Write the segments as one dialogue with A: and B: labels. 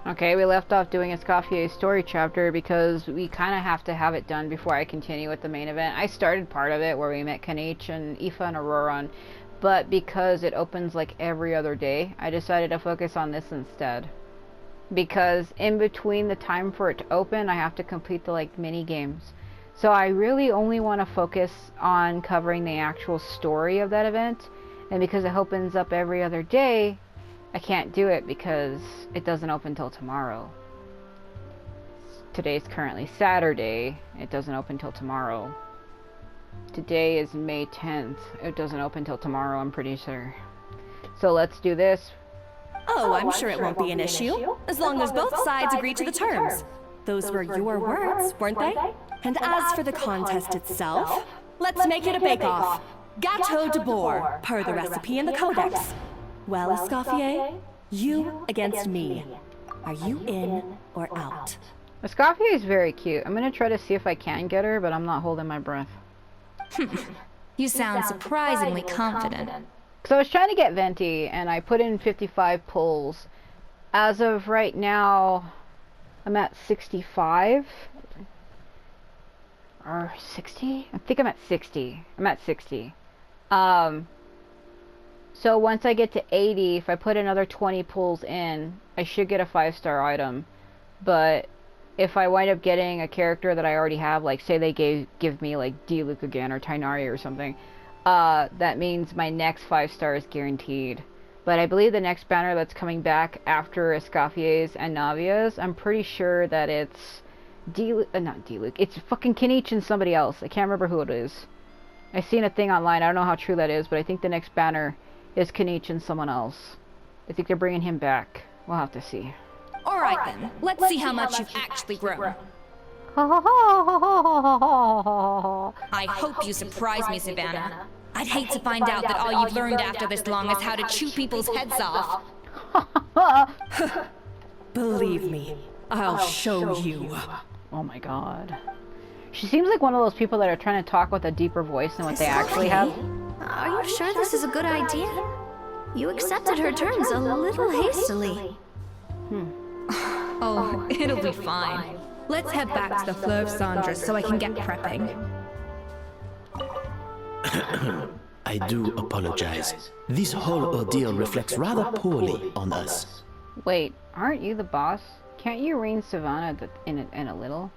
A: Okay, we left off doing Escoffier's story chapter because we kind of have to have it done before I continue with the main event. I started part of it where we met Kanich and Aoife and Auroran, but because it opens like every other day, I decided to focus on this instead. Because in between the time for it to open, I have to complete the like mini games. So I really only want to focus on covering the actual story of that event, and because it opens up every other day, I can't do it because it doesn't open till tomorrow. Today's currently Saturday. It doesn't open till tomorrow. Today is May 10th. It doesn't open till tomorrow, I'm pretty sure. So let's do this.
B: Oh, I'm sure it won't be an issue, as long as both sides agree to the terms. Those were your words, weren't they? And as for the contest itself, let's make it a bake-off. Gâteau de boar, per the recipe in the codex. Well, Escoffier, you against me. Are you in or out?
A: Escoffier is very cute. I'm gonna try to see if I can get her, but I'm not holding my breath.
C: You sound surprisingly confident.
A: So I was trying to get Venti, and I put in 55 pulls. As of right now, I'm at 65. Or 60? I think I'm at 60. I'm at 60. So once I get to 80, if I put another 20 pulls in, I should get a 5-star item. But if I wind up getting a character that I already have, like say they give me like Diluc again or Tighnari or something, that means my next 5-star is guaranteed. But I believe the next banner that's coming back after Escoffier's and Navia's, I'm pretty sure that it's not Diluc, it's fucking Kanich and somebody else. I can't remember who it is. I've seen a thing online, I don't know how true that is, but I think the next banner is Kanich and someone else. I think they're bringing him back. We'll have to see.
C: Alright then, let's see how much you've actually grown. I hope you surprise me, Savannah. I'd hate to find out that all you've learned after this long is how to chew people's heads off.
B: Believe me, I'll show you.
A: Oh my god. She seems like one of those people that are trying to talk with a deeper voice than what they actually have.
D: Are you sure this is a good idea? You accepted her terms a little hastily.
C: Oh, it'll be fine. Let's head back to the Fleuve Cendres so I can get prepping.
E: I do apologize. This whole ordeal reflects rather poorly on us.
A: Wait, aren't you the boss? Can't you rein Savannah in a little?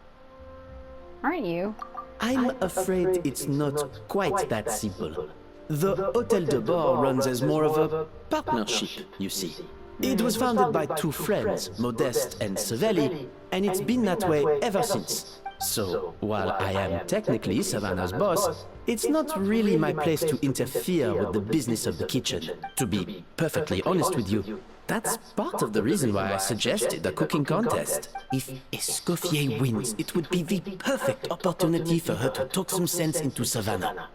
A: Aren't you?
E: I'm afraid it's not quite that simple. The Hôtel de Bord runs as more of a partnership, you see. It was founded by two friends, Modeste and Savelli, and it's been that way ever since. So, while I am technically Savannah's boss, it's not really my place to interfere with the business of the kitchen. To be perfectly honest with you, that's part of the reason why I suggested a cooking contest. If Escoffier wins, it would be the perfect opportunity for her to talk some sense into Savannah.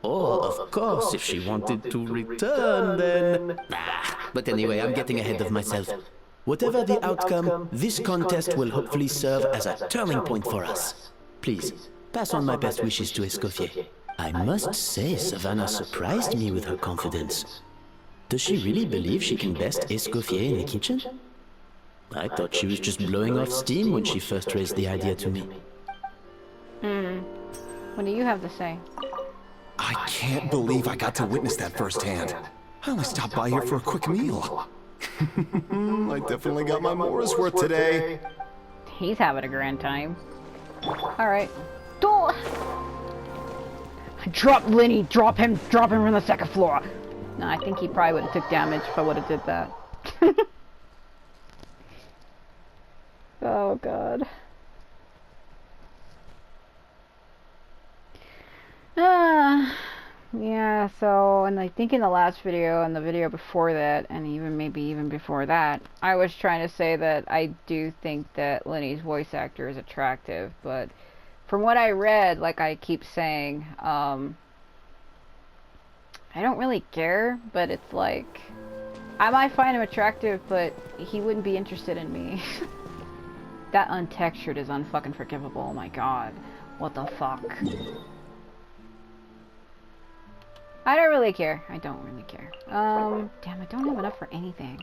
E: Or, of course, if she wanted to return, then... But anyway, I'm getting ahead of myself. Whatever the outcome, this contest will hopefully serve as a turning point for us. Please, pass on my best wishes to Escoffier. I must say, Savannah surprised me with her confidence. Does she really believe she can best Escoffier in the kitchen? I thought she was just blowing off steam when she first raised the idea to me.
A: What do you have to say?
F: I can't believe I got to witness that firsthand. I only stopped by here for a quick meal. I definitely got my Mora's worth today.
A: He's having a grand time. Alright. Don't... Drop Lenny! Drop him from the second floor! No, I think he probably would have took damage if I would have did that. Oh god. Yeah, so, and I think in the last video and the video before that, and maybe even before that, I was trying to say that I do think that Lenny's voice actor is attractive, but from what I read, like I keep saying, I don't really care, but it's like, I might find him attractive, but he wouldn't be interested in me. That untextured is unfucking forgivable, oh my god. What the fuck? I don't really care. I don't really care. Damn, I don't have enough for anything.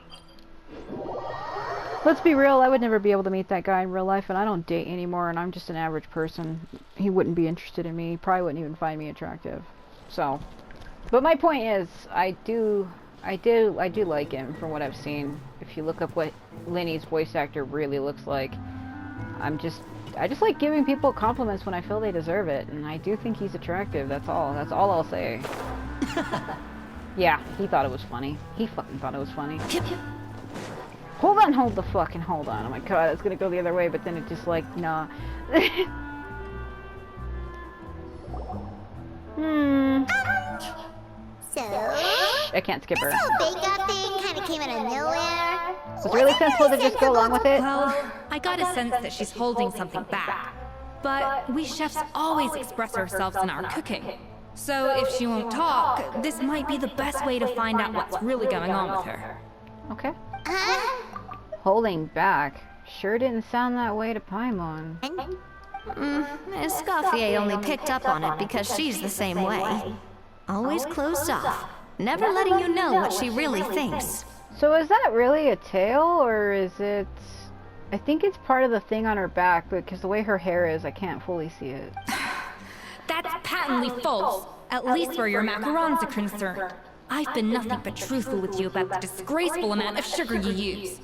A: Let's be real, I would never be able to meet that guy in real life, and I don't date anymore, and I'm just an average person. He wouldn't be interested in me. He probably wouldn't even find me attractive. So, but my point is, I do like him from what I've seen. If you look up what Lenny's voice actor really looks like, I just like giving people compliments when I feel they deserve it, and I do think he's attractive. That's all I'll say. Yeah, he thought it was funny. He fucking thought it was funny. Hold on. Oh my god, it's gonna go the other way, but then it just like, nah.
G: So,
A: I can't skip her.
G: this whole bake-off thing kind of came out of nowhere.
A: Was it really sensible to just go along with it?
C: Well, I got a sense that she's holding something back. But we chefs always express ourselves in our cooking. So if she won't talk, this might be the best way to find out what's really going on with her.
A: Okay.
G: Huh?
A: Holding back. Sure didn't sound that way to Paimon.
D: Escoffier only picked up on it because she's the same way. Always closed off, never letting you know what she really thinks.
A: So is that really a tail, or is it... I think it's part of the thing on her back, because the way her hair is, I can't fully see it.
C: That's patently false, at least where your macarons are concerned. I've been nothing but truthful with you about the disgraceful amount of sugar you use.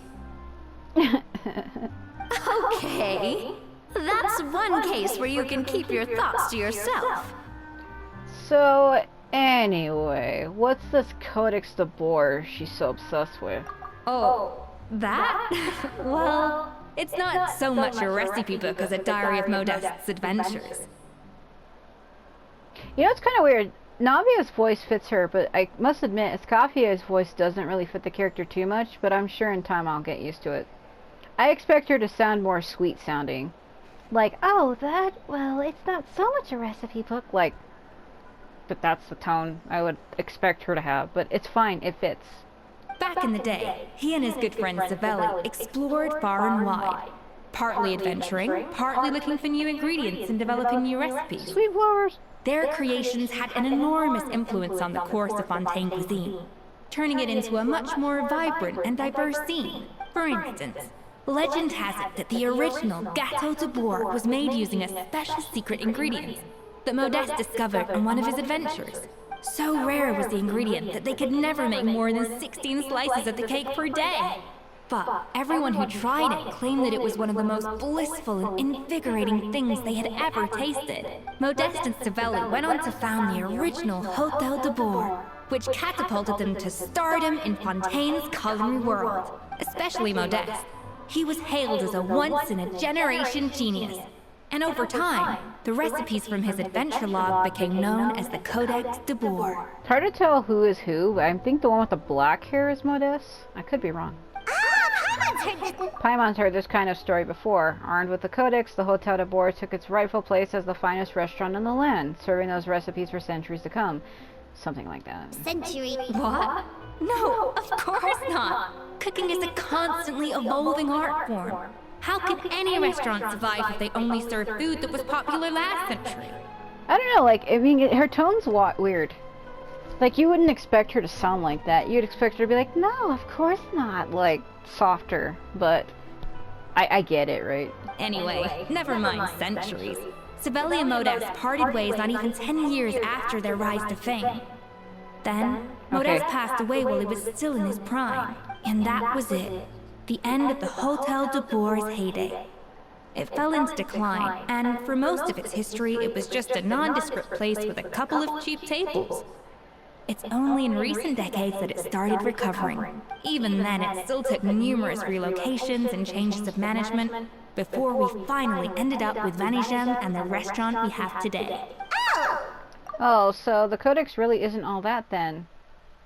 D: Okay, that's one case where you can keep your thoughts to yourself.
A: So, anyway, what's this Codex de Boer she's so obsessed with?
C: Oh, that? Well, it's not so much a recipe book as a diary of Modest's adventures.
A: You know, it's kind of weird. Navia's voice fits her, but I must admit, Escoffier's voice doesn't really fit the character too much, but I'm sure in time I'll get used to it. I expect her to sound more sweet-sounding. Like, oh, well, it's not so much a recipe book, like... But that's the tone I would expect her to have, but it's fine, it fits.
C: Back in the day, he and his good friend Savelli explored far and wide, partly adventuring, partly looking for new ingredients and developing new recipes.
A: Sweet flowers!
C: Their creations had an enormous influence on the course of Fontaine cuisine, turning it into a much more vibrant and diverse scene. For instance, legend has it that the original Gâteau de Boer was made using a special secret ingredient that Modeste discovered on one of his adventures. So rare was the ingredient that they could never make more than 16 slices of the cake per day. But everyone who tried it claimed that it was one of the most blissful and invigorating things they had ever tasted. Modeste and Savelli went on to found the original Hôtel de Boer, which catapulted them to stardom in Fontaine's culinary world, especially Modeste. He was hailed as a once-in-a-generation genius. And over time, the recipes from his adventure log became known as the Codex de Boer.
A: It's hard to tell who is who, but I think the one with the black hair is Modeste. I could be wrong. Paimon's heard this kind of story before. Armed with the Codex, the Hôtel de Boer took its rightful place as the finest restaurant in the land, serving those recipes for centuries to come. Something like that.
G: Century.
C: What? No, of course not. Cooking is a constantly evolving art form. How could any restaurant survive if they only served food that was popular last century?
A: I don't know, like, I mean, her tone's weird. Like, you wouldn't expect her to sound like that. You'd expect her to be like, no, of course not. Like, softer. But I get it, right?
C: Anyway, never mind centuries. Savelli and Modeste parted ways not even 10 years after their rise to fame. Then, Modeste passed away while he was still in his prime. And that was it. The end of the Hôtel de Boer's heyday. It fell into decline, and for most of its history, it was just a nondescript place with a couple of cheap tables. It's only in recent decades that it started recovering. Even then, it still took numerous relocations and changes of management before we finally ended up with Vanigem and the restaurant we have today.
A: Oh, so the Codex really isn't all that then.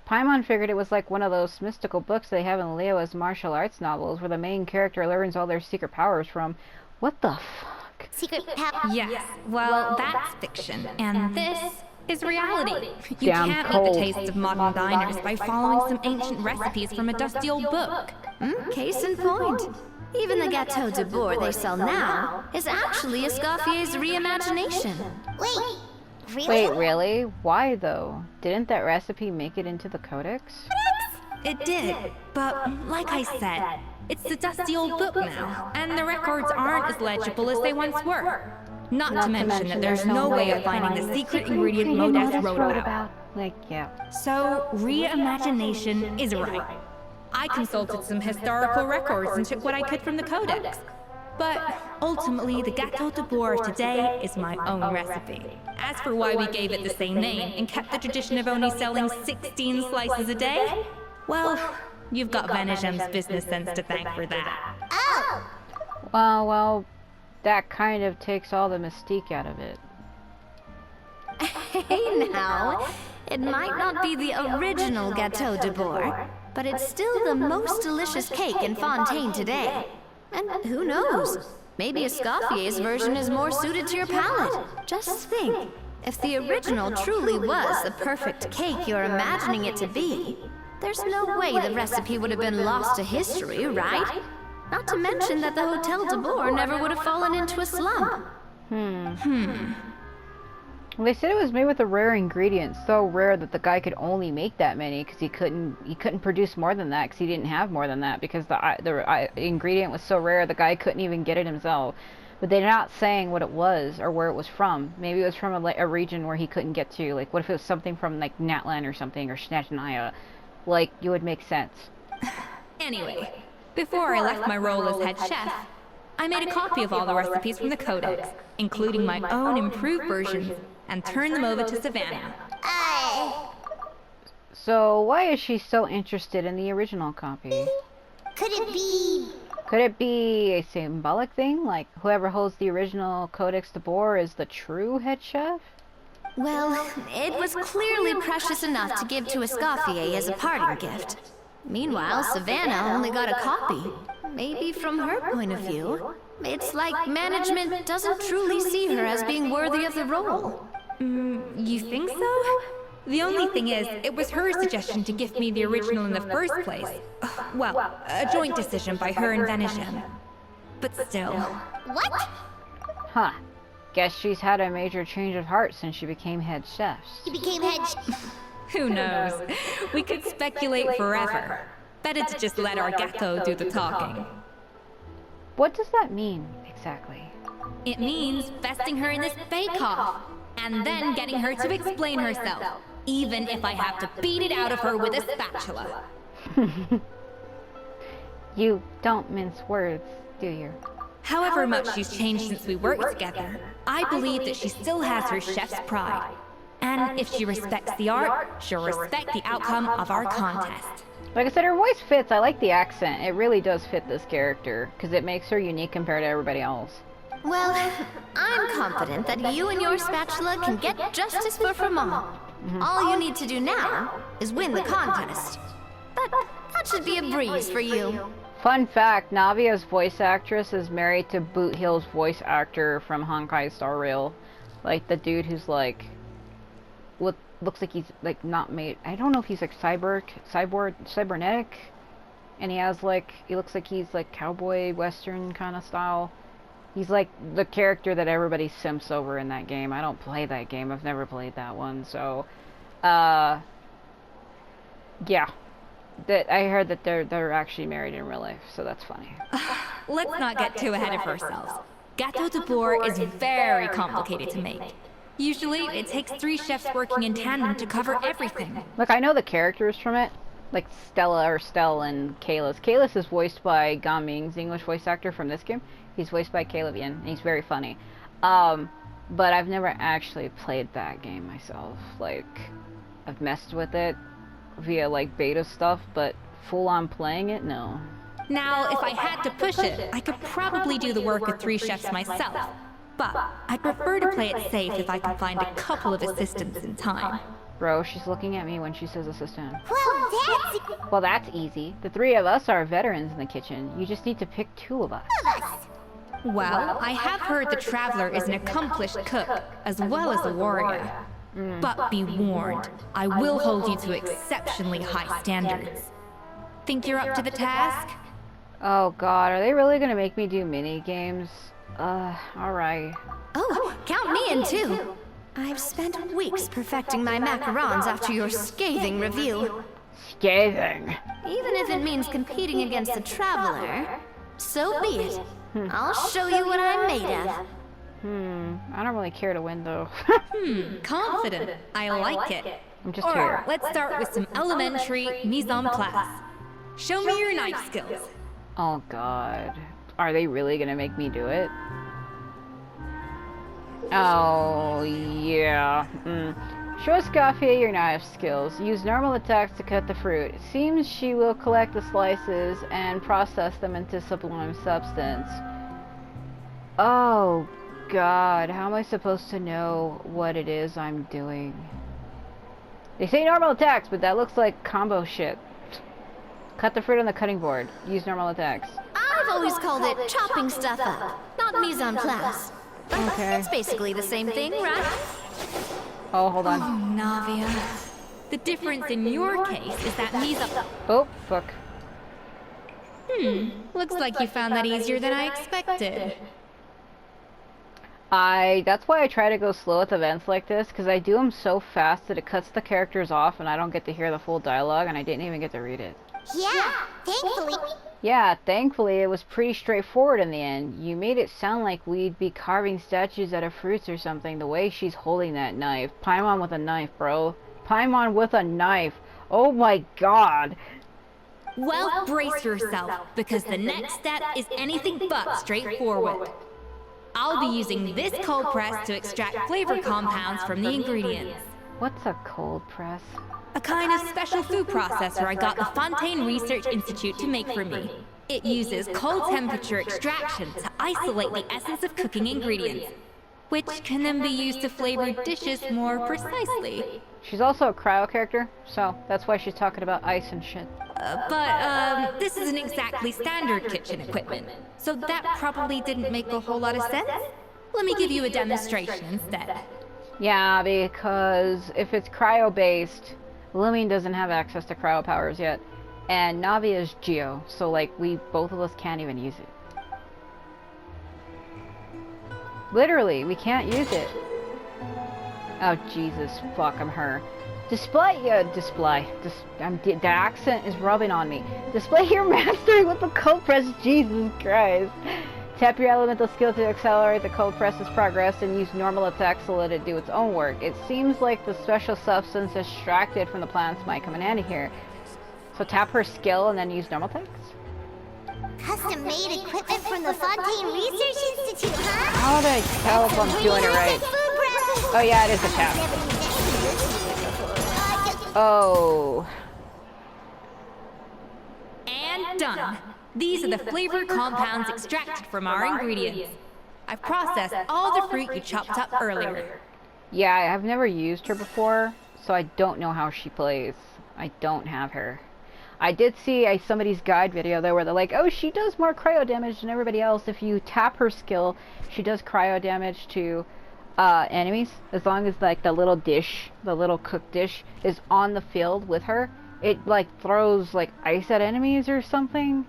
A: Paimon figured it was like one of those mystical books they have in Leo's martial arts novels where the main character learns all their secret powers from. What the fuck?
G: Secret power.
C: Yes, well, that's fiction, and this is reality. You
A: Damn
C: can't
A: cold.
C: eat the taste of modern diners by following some ancient recipes from a dusty old book.
D: Case in point. Even the Gâteau de Boer they sell now is actually Escoffier's reimagination.
G: Wait. Really?
A: Wait, really? Why though? Didn't that recipe make it into the Codex?
C: It did, but like I said, It's a dusty old book now, and the records aren't as legible as they once were. Not to mention that there's no way of finding the secret ingredient Modest wrote about.
A: Like, yeah.
C: So, reimagination is right. I consulted some historical records and took what I could from the codex. But ultimately, the Gâteau de Bois of today is my own recipe. As for why we gave it the same name and kept the tradition of only selling 16 slices a day, well, you've got Venegem's business sense to thank for that.
G: Oh!
A: Well, that kind of takes all the mystique out of it.
D: Hey now, it might not be the original Gâteau de Bois, but it's still the most delicious cake in Fontaine today. And who knows? Maybe Escoffier's version is more suited to your palate. Just think, if the original truly was the perfect cake you're imagining it to be, there's no way the recipe would have been lost to history, right? Not to mention that the Hotel de Bois never would have fallen into a slump.
A: Well, they said it was made with a rare ingredient, so rare that the guy could only make that many because he couldn't produce more than that because he didn't have more than that because the ingredient was so rare the guy couldn't even get it himself. But they're not saying what it was or where it was from. Maybe it was from a region where he couldn't get to. Like, what if it was something from like Natlan or something or Snatchanaya? Like, it would make sense.
C: Anyway, before I left my role as head chef, I made a copy of all the recipes from the codex, including my own improved versions, and turned them over to Savannah.
A: So why is she so interested in the original copy?
G: Could it be...
A: Could it be a symbolic thing? Like, whoever holds the original Codex de Boer is the true head chef?
D: Well, it was clearly precious enough to give to Escoffier as a parting gift. Meanwhile, Savannah only got a copy. Maybe from her point of view, it's like management doesn't truly see her as being worthy of the role.
C: You think so? The only thing is, it was her suggestion to give me the original in the first place. Well, a joint decision by her and Venegem. But still.
G: What?
A: Huh. Guess she's had a major change of heart since she became head chef.
G: He became head...
C: Who knows? We could speculate forever. Better to just let our Gâteau do the talking.
A: What does that mean, exactly?
C: It means besting her in this bake-off, and then getting her to explain herself, even if I have to beat it out of her with a spatula.
A: You don't mince words, do you?
C: However much she's changed since we worked together, I believe that she still has her chef's pride. And if she respects the art, she'll respect the outcome of our contest.
A: Like I said, her voice fits. I like the accent. It really does fit this character, because it makes her unique compared to everybody else.
D: Well, I'm confident that you and your spatula can get justice for Froment. All you need to do now is win the contest. But that should be a breeze for you.
A: Fun fact, Navia's voice actress is married to Boot Hill's voice actor from Honkai Star Rail. Like, the dude who's like... what looks like he's like not made... I don't know if he's like cybernetic. And he has like... he looks like he's like cowboy western kind of style. He's like the character that everybody simps over in that game. I don't play that game. I've never played that one. So, yeah. I heard that they're actually married in real life, so that's funny.
C: Let's not get too ahead of ourselves. Gâteau de Bois is very complicated to make. Usually, it takes 3 chefs working in tandem to cover everything.
A: Look, I know the characters from it. Like Stella or Stell and Kalis. Kalis is voiced by Gaming's English voice actor from this game. He's voiced by Caleb Yin, and he's very funny. But I've never actually played that game myself. Like, I've messed with it via like beta stuff, but full on playing it, no.
C: Now, if I had to push it, I could probably do the work of 3 chefs myself. But I prefer to play it safe if I can find a couple of assistants in time.
A: Bro, she's looking at me when she says assistant.
G: Well,
A: Well, that's easy. The 3 of us are veterans in the kitchen. You just need to pick 2 of us.
C: Well, I have heard the Traveler is an accomplished cook, as well as a warrior. But be warned, I will hold you to exceptionally high standards. Think you're up to the task?
A: Oh god, are they really gonna make me do mini games? Alright.
D: Oh, count me in too. I've spent weeks perfecting my macarons after your scathing review.
A: Scathing.
D: Even if it means competing against a traveler, so be it. I'll show you what I'm made of.
A: I don't really care to win though.
C: Confident. I like it.
A: I'm just
C: Alright,
A: here.
C: let's start with some elementary mise en place. Show me your knife skills.
A: Oh god. Are they really gonna make me do it? Oh, yeah. Show Escoffier your knife skills. Use normal attacks to cut the fruit. It seems she will collect the slices and process them into sublime substance. Oh, God. How am I supposed to know what it is I'm doing? They say normal attacks, but that looks like combo shit. Cut the fruit on the cutting board. Use normal attacks.
D: I've always called it chopping stuff up, not mise en place.
A: Okay.
D: It's basically the same thing, right?
A: Oh, hold on.
C: Navia. The difference in your case is that mise en...
A: Oh, fuck.
C: Looks like you found that easier than I expected.
A: That's why I try to go slow with events like this, because I do them so fast that it cuts the characters off and I don't get to hear the full dialogue, and I didn't even get to read it.
G: Yeah, thankfully.
A: Yeah, thankfully it was pretty straightforward in the end. You made it sound like we'd be carving statues out of fruits or something, the way she's holding that knife. Paimon with a knife, bro. Paimon with a knife. Oh my god.
C: Well, brace yourself, because the next step is anything but straightforward. I'll be using this cold press to extract flavor compounds from the ingredients.
A: What's a cold press?
C: A kind of special food processor I got the Fontaine Research Institute to make for me. It uses cold temperature extraction to isolate the essence of cooking ingredients, which can then be used to flavor dishes more precisely.
A: She's also a cryo character, so that's why she's talking about ice and shit.
C: But this isn't exactly standard kitchen equipment, so that probably didn't make a whole lot of sense. Let me give you a demonstration instead.
A: Yeah, because if it's cryo-based, Lumine doesn't have access to cryo powers yet, and Navi is Geo, so like both of us can't even use it. Literally, we can't use it. Oh Jesus, fuck, I'm her. The accent is rubbing on me. Display your mastery with the cold press, Jesus Christ. Tap your elemental skill to accelerate the cold press's progress and use normal attacks to let it do its own work. It seems like the special substance extracted from the plants might come in handy here. So tap her skill and then use normal attacks?
G: Custom-made equipment from the Fontaine Research Institute, huh?
A: How do I tell if I'm doing it right? Oh yeah, it is a tap. Oh.
C: And done. These are the flavor compounds extracted from our ingredients. I've processed all the fruit you chopped up earlier.
A: Yeah, I've never used her before, so I don't know how she plays. I don't have her. I did see somebody's guide video though where they're like, oh, she does more cryo damage than everybody else. If you tap her skill, she does cryo damage to enemies. As long as like the little dish, the little cooked dish is on the field with her, it like throws like ice at enemies or something.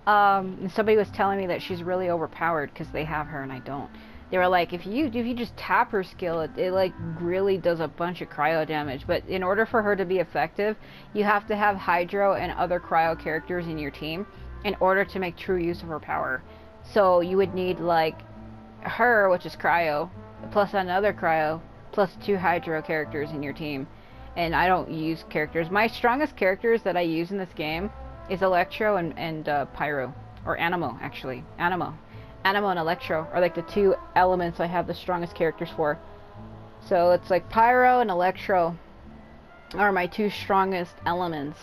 A: And somebody was telling me that she's really overpowered because they have her and I don't. They were like, if you just tap her skill, it like really does a bunch of cryo damage. But in order for her to be effective, you have to have Hydro and other cryo characters in your team in order to make true use of her power. So you would need like her, which is cryo, plus another cryo, plus 2 Hydro characters in your team. And I don't use characters. My strongest characters that I use in this game is Electro and Pyro. Or Anemo, actually. Anemo and Electro are like the 2 elements I have the strongest characters for. So it's like Pyro and Electro are my 2 strongest elements.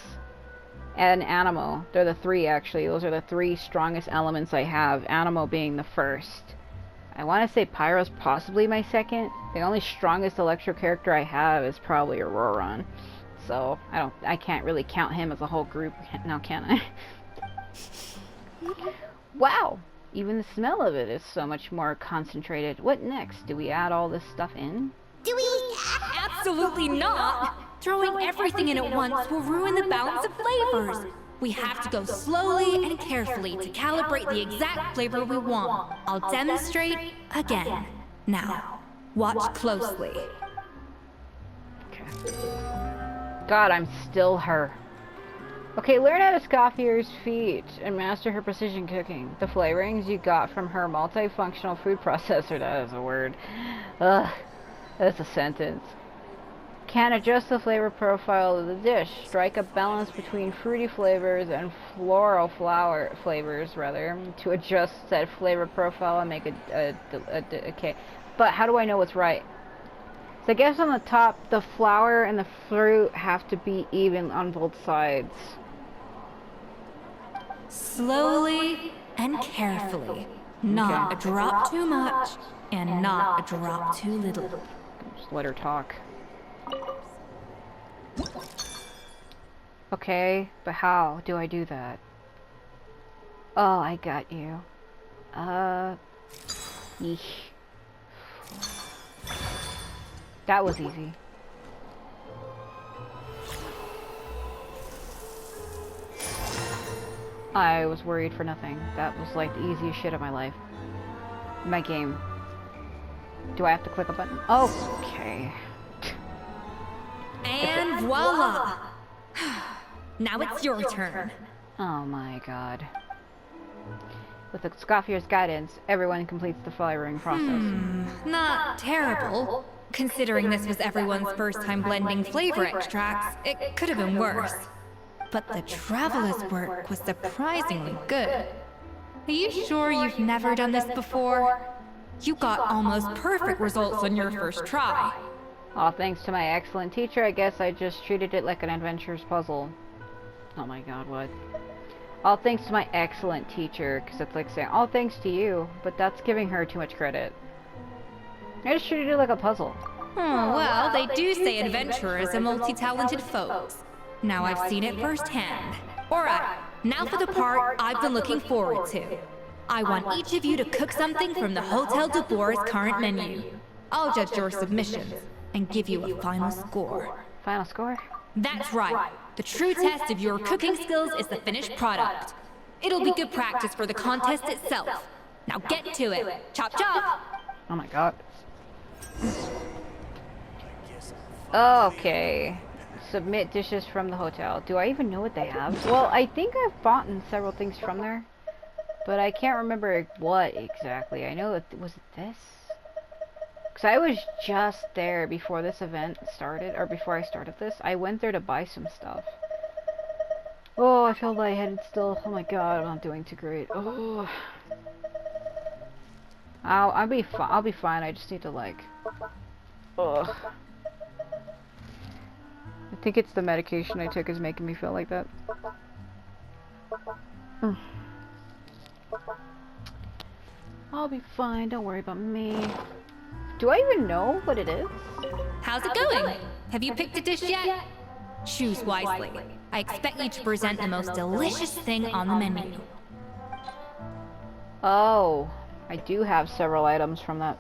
A: And Anemo. They're the 3 actually. Those are the 3 strongest elements I have. Anemo being the first. I want to say Pyro's possibly my second. The only strongest Electro character I have is probably Auroron. So I can't really count him as a whole group now, can I? Wow! Even the smell of it is so much more concentrated. What next? Do we add all this stuff in?
G: Do we...
C: Absolutely not! Throwing everything in at once will ruin the balance of flavors. We have to go slowly and carefully to calibrate the exact flavor we want. I'll demonstrate again. Now, watch closely.
A: Okay. God, I'm still her. Okay, learn at Escoffier's feet and master her precision cooking. The flavorings you got from her multifunctional food processor. That is a word. Ugh, that's a sentence. Can adjust the flavor profile of the dish. Strike a balance between fruity flavors and floral flower flavors, rather, to adjust said flavor profile and make okay. But how do I know what's right? So I guess on the top, the flour and the fruit have to be even on both sides.
C: Slowly and carefully. Not a drop too much, and not a drop too little.
A: Just let her talk. Okay, but how do I do that? Oh, I got you. Yeesh. That was easy. I was worried for nothing. That was like the easiest shit of my life. My game. Do I have to click a button? Oh, okay.
B: And voila! Now it's your turn.
A: Oh my god. With Escoffier's guidance, everyone completes the flavoring process.
C: Not terrible. Considering this was everyone's first time blending flavor extracts, it could have been worse. But the Traveler's work was surprisingly good. Are you sure you've never done this before? You got almost perfect results on your first try.
A: All thanks to my excellent teacher, I guess I just treated it like an adventurer's puzzle. Oh my god, what? All thanks to my excellent teacher, because it's like saying, all thanks to you, but that's giving her too much credit. I just treated it like a puzzle.
C: Oh, well, they do say adventurers are multi-talented folks. Now I've seen it firsthand. Alright, now for the part I've been looking forward to. I want each of you to cook something from the Hotel de Boer's current menu. I'll judge your submissions and give you a final score.
A: Final score?
C: That's right. The true test of your cooking skills is the finished product. It'll be good practice for the contest itself. Now get to it. Chop chop!
A: Oh my god. Okay. Submit dishes from the hotel. Do I even know what they have? Well, I think I've bought several things from there, but I can't remember what exactly. I know it was this. Because I was just there before this event started, or before I started this. I went there to buy some stuff. Oh, I feel lightheaded still. Oh my god, I'm not doing too great. Oh. I'll be fine. I just need to like. Ugh. I think it's the medication I took is making me feel like that. I'll be fine. Don't worry about me. Do I even know what it is?
C: How's it going? Have you picked a dish yet? Choose wisely. I expect you to present the most delicious thing on the menu.
A: Oh, I do have several items from that.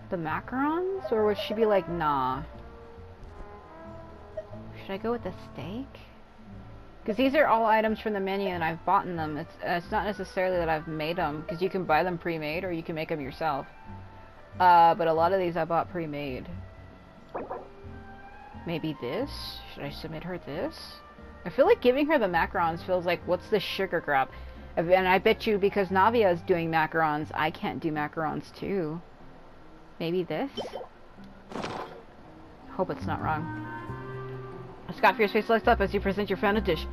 A: The macarons? Or would she be like, nah? Should I go with the steak? Because these are all items from the menu and I've bought them. It's not necessarily that I've made them, because you can buy them pre-made or you can make them yourself. But a lot of these I bought pre-made. Maybe this? Should I submit her this? I feel like giving her the macarons feels like, what's the sugar grab? And I bet you because Navia is doing macarons, I can't do macarons too. Maybe this? Hope it's not wrong. Escoffier's face lights up as you present your founded dish.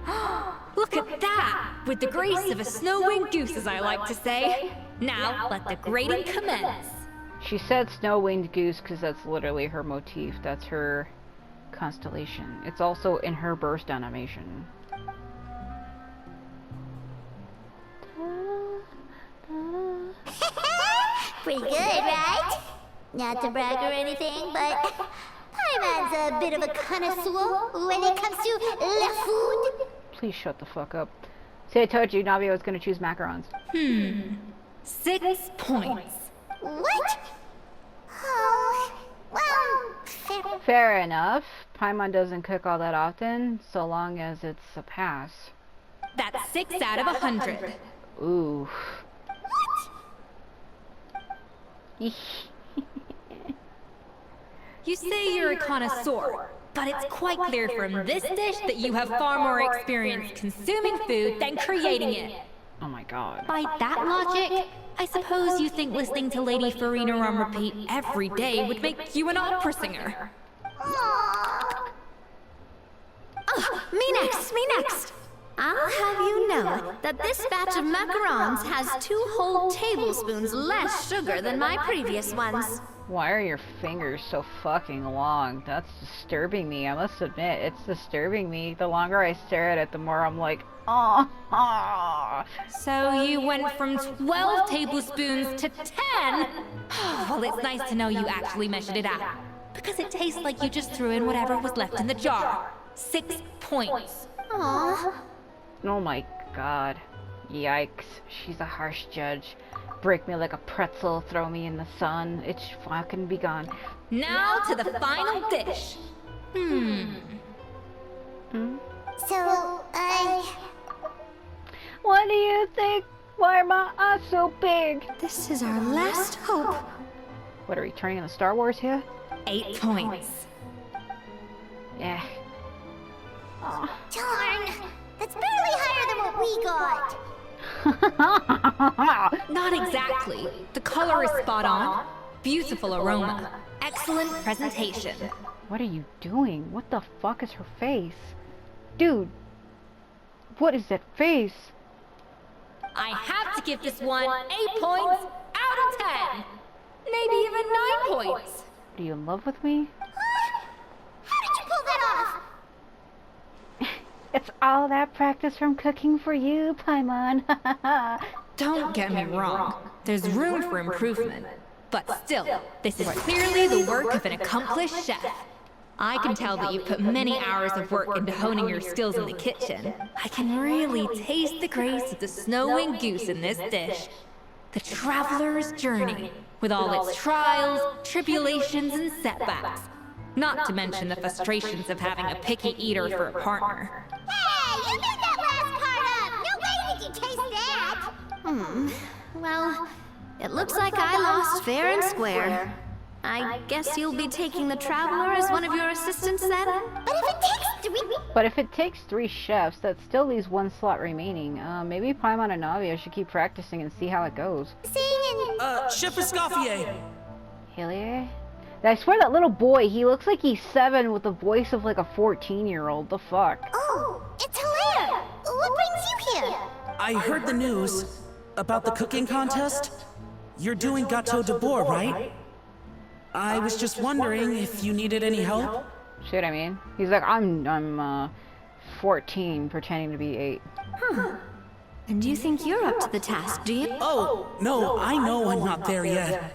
C: Look at that! With the grace of a snow-winged goose, as I like to say. Now, let the grating commence.
A: She said snow-winged goose because that's literally her motif. That's her constellation. It's also in her burst animation.
G: Pretty good, right? Not to brag or anything, but Paimon's a bit of a connoisseur when it comes to la food.
A: Please shut the fuck up. See, I told you Navia was gonna choose macarons.
C: 6 points.
G: What? Oh, well,
A: Fair enough. Paimon doesn't cook all that often, so long as it's a pass.
C: That's 6 out of 100.
A: Ooh.
C: You say you're a connoisseur, but it's quite clear from this dish that you have far more experience consuming food than creating it.
A: Oh my god.
C: By that logic, I suppose you think listening to Lady Farina on repeat every day would make you an opera singer.
D: Me next. I'll have you know that this batch of macarons has 2 whole tablespoons less sugar than my previous ones.
A: Why are your fingers so fucking long? That's disturbing me. I must admit, it's disturbing me. The longer I stare at it, the more I'm like, oh.
C: So you went from 12 tablespoons to 10? Well, it's nice to know you actually measured it out. Because it tastes like you just threw in whatever was left in the jar. 6 points.
D: Aww.
A: Oh my god. Yikes. She's a harsh judge. Break me like a pretzel, throw me in the sun. It should fucking be gone.
C: Now to the final dish.
G: So,
A: What do you think? Why are my eyes so big?
D: This is our last hope.
A: What, are we turning into Star Wars here?
C: 8 points.
A: Yeah.
G: darn. That's barely higher than what we got.
C: Not exactly. The color is spot on. Beautiful aroma. Excellent presentation.
A: What are you doing? What the fuck is her face? Dude. What is that face?
C: I have to give this one 8 points out of 10. Maybe even 9 points.
A: Are you in love with me?
G: How did you pull that off?
A: It's all that practice from cooking for you, Paimon.
C: Don't get me wrong. There's room for improvement. But still, this is clearly the work of an accomplished chef. I can tell that you've put many hours of work into honing your skills in the kitchen. I can really taste the grace of the snow-winged goose in this dish. The traveler's journey, with all its trials, tribulations, and setbacks. Not to mention the frustrations of having a picky eater for a partner.
G: Hey, you made that last part up! No way did you taste that!
D: Well, it looks like I lost fair and square. I guess you'll be taking the Traveler as one of your assistants then?
A: But if it takes 3 chefs, that still leaves 1 slot remaining. Maybe Paimon and Navia should keep practicing and see how it goes.
H: Chef Escoffier!
A: Hillier? I swear that little boy, he looks like he's 7 with the voice of like a 14-year-old. The fuck?
G: Oh, it's Hilaire! What brings you here?
H: I heard the news about the cooking contest. You're doing Gâteau de Bois, right? I was just wondering if you needed any help.
A: See what I mean? He's like, I'm 14 pretending to be 8.
D: And you think you're up to the task, do you?
H: Oh, no, I know I'm not there yet.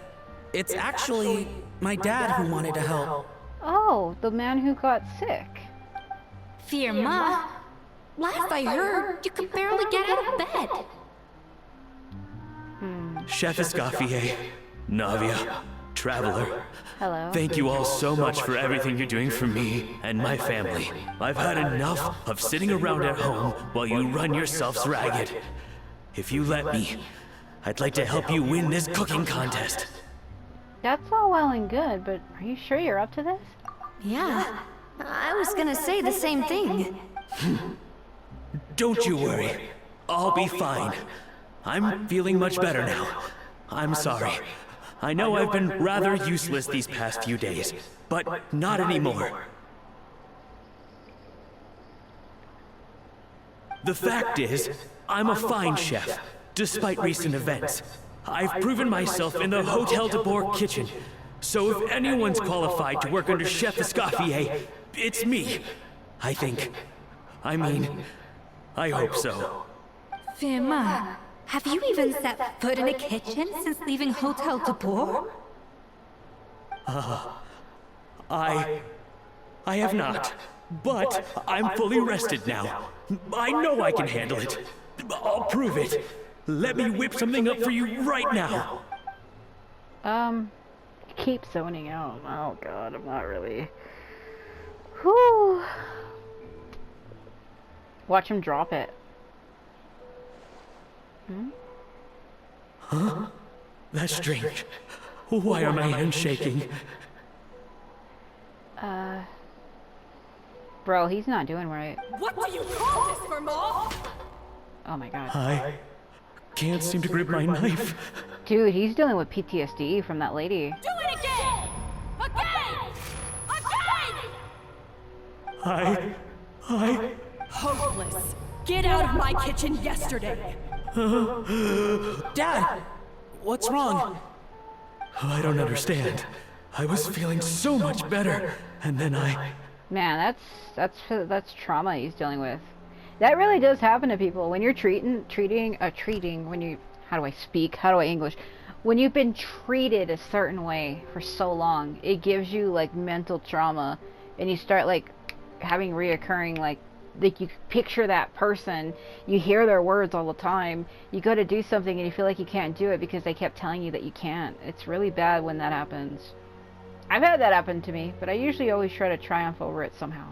H: It's actually my dad who wanted to help.
A: Oh, the man who got sick.
C: Firma, last I heard, you could barely get out of bed.
I: Chef Escoffier, Navia, Traveler.
A: Hello.
I: Thank you all so much for everything you're doing for me and my family. I've had enough of sitting around at home while you run yourselves ragged. If you let me, I'd like to help you win this cooking contest.
A: That's all well and good, but are you sure you're up to this?
D: Yeah, I was gonna say the same thing.
I: Don't you worry. I'll be fine. I'm feeling much better now. I'm sorry. I know I've been rather useless these past few days, but not anymore. The fact is, I'm a fine chef, despite recent events. I've proven myself in the Hotel de Bois kitchen, so if anyone's qualified to work under Chef Escoffier, it's me. I think. I mean, I hope so.
C: Firma, have you even set foot in a kitchen since leaving Hotel de Bois?
I: I have not, but I'm fully rested now. I know I can handle it. I'll prove it. Let me whip something up for you right now.
A: Keep zoning out. Oh god, I'm not really. Whew. Watch him drop it.
I: Huh? That's strange. Why are my hands shaking?
A: Bro, he's not doing right.
B: What do you call this, Vermal?
A: Oh my god.
I: I can't seem to grip my knife.
A: Dude, he's dealing with PTSD from that lady.
B: Do it again! Again! Again!
I: I...
B: Hopeless. Get out of my kitchen yesterday.
H: Dad, what's wrong?
I: I don't understand. I was feeling so much better, and then I...
A: Man, that's trauma he's dealing with. That really does happen to people when you're treating when you, how do I speak? How do I English? When you've been treated a certain way for so long, it gives you like mental trauma, and you start like having reoccurring like you picture that person, you hear their words all the time, you go to do something and you feel like you can't do it because they kept telling you that you can't. It's really bad when that happens. I've had that happen to me, but I usually always try to triumph over it somehow.